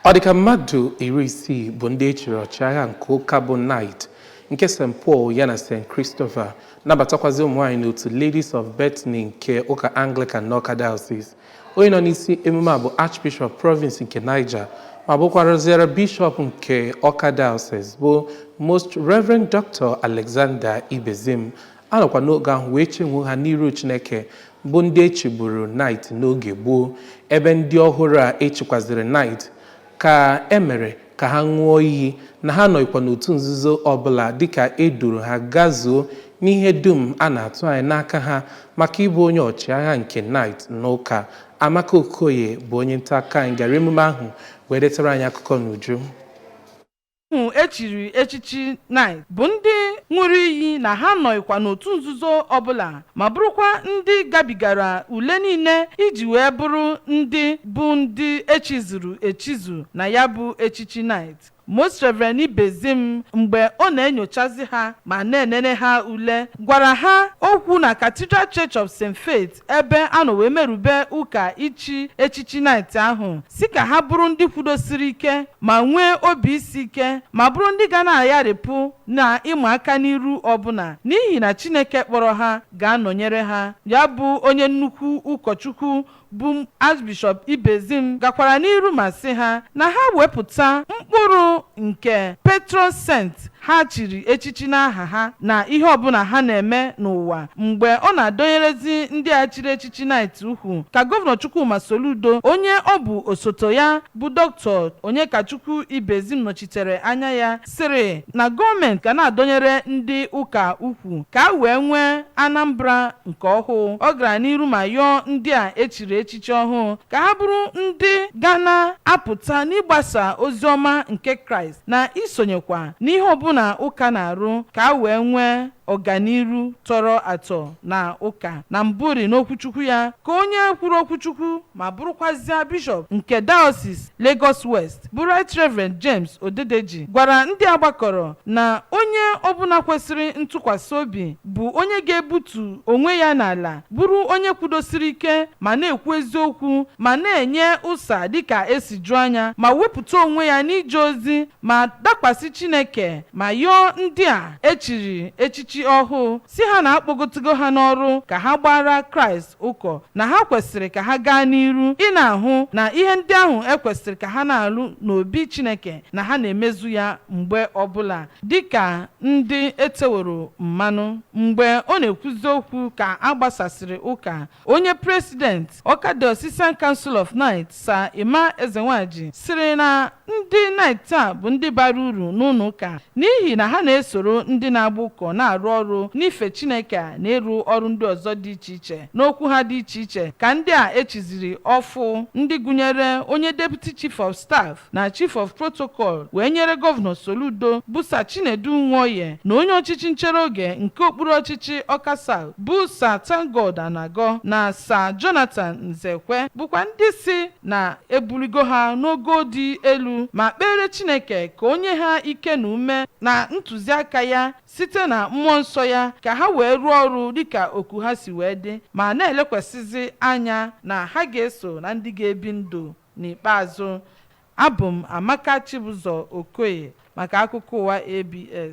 Ọ dịka mmadụ 60 bụ ndị echiri ọchịagha nke ụka bụ Knight nke St. Paul ya na St. Christopher nabatakwazi ụmụ nwaanyị n'otu Ladies of Bethany nke ụka Anglican n'Awka Dayosis. Onye nọ n'isi emume a bụ Archbishop Province nke Niger ma bụkwarazịara Bishop nke Awka Dayosis bụ Most Reverend Dr. Alexander Ibezim. Anọkwa n'oge ahụ wee chenwu ha n'iru Chineke bụ ndị echigburu Knight n'oge gboo, ebe ndị ọhụrụ a echikwaziri Knight ka emere ka ha ṅụọ iyi na ha nọkwa n'otu nzuzo ọbụla dịka eduru ha gazuo n'ihe dum a na-atụ anya n'aka ha maka ịbụ onye ọchịagha nke Knight n'ụka. Amaka Okoye bụ onye nta aka anyị gara emume ahụ wee detara anyị akụkọ n'uju. Echiri echichi Knight bụ ndị ṅụrụ iyi na ha nọkwa n'otu nzuzo ọbụla ma bụrụkwa ndị gabigara ule niile iji wee bụrụ ndị echizuru echizu na ya bụ echichi Knight. Most Reverend Ibezim mgbe ọ na-enyochazi ha ma na-enene ha ule gwara ha okwu na Cathedral Church of St. Faith ebe a nọ wee merube ụka ichi echichi Knight ahụ si ka ha bụrụ ndị kwudosiri ike ma nwee obi isi ike ma bụrụ ndị ga na-ayarịpụ na ịma aka n'iru ọbụla n'ihi na Chineke kpọrọ ha ga-anọnyere ha. Ya bụ onye nnukwu ụkọchukwu bụ Archbishop Ibezim gakwara n'iru ma sị ha na ha wepụta mkpụrụ nke Patron Saint ha chiri echichi n'aha ha na ihe ọbụla ha na-eme n'ụwa mgbe ọ na-adọnyerezi ndị a chiri echichi Knight ukwu ka Gọvanọ Chukwuma Soludo onye ọ bụ osote ya bụ Dr. Onyekachukwu Ibezim nọchitere anya ya sịrị na gọọmenti ga na-adọnyere ndị ụka ukwu ka wee nwee Anambra nke ọhụụ. Ọ gara n'iru ma yọọ ndị a echiri echichi ọhụụ ka ha bụrụ ndị ga na-apụta n'ịgbasa ozi ọma nke Kraịst na isonyekwa n'ihe ọbụla na ụka na-arụ ka wee nwee ọganiru tọrọ atọ na ụka. Na mbụri n'okwuchukwu ya ka onye kwuru okwuchukwu ma bụrụkwazịa Bishop nke Dayosis Lagos West bụ Right Reverend James Odedeji gwara ndị agbakọrọ na onye ọbụla kwesịrị ntụkwasị obi bụ onye ga-ebutu onwe ya n'ala bụrụ onye kwudosiri ike ma na-ekwu eziokwu ma na-enye ụsa dịka esi jụọ anya ma wepụta onwe ya n'ije ozi ma dakwasị Chineke ma yọọ ndị a echiri echichi ọhụụ si ha na-akpọgotigo ha n'ọrụ ka ha gbara Kraịst ụkọ na ha kwesịrị ka ha gaa n'iru ị na-ahụ na ihe ndị ahụ ekwesịrị ka ha na-alụ n'obi Chineke na ha na-emezu ya mgbe ọbụla dịka ndị eteworo mmanụ. Mgbe ọ na-ekwuzi okwu ka agbasasịrị ụka, onye President Awka Diocesan Council of Knight Sir Emma Ezenwaji sịrị na ndị Knight a bụ ndị bara uru n'ụlọ ụka n'ihi na ha na-esoro ndị na-agba ụkọ na-arụ ọrụ n'ife Chineke na ịrụ ọrụ ndị ọzọ dị iche iche n'okwu ha dị iche iche ka ndị a echiziri ọfụ ndị gụnyere onye Deputy Chief of Staff na Chief of Protocol wee nyere Gọvanọ Soludo bụ Sir Chinedu Nwoye na onye ọchịchị nchere oge nke okpuru ọchịchị Awka South bụ Sir Tangod Anago na Sir Jonathan Nzekwe bụkwa ndị si na ebuligo ha n'ogo dị elu ma kpere Chineke ka onye ha ike na ume na ntụziaka ya site na mmụọ nsọ ya ka ha wee rụọ ọrụ dịka oku ha si wee dị ma na-elekwasịzi anya na ha ga-eso na ndị ga-ebi ndụ n'ikpeazụ. Abụ m Amaka Chibụzọ Okoye maka akụkọ ụwa ABS.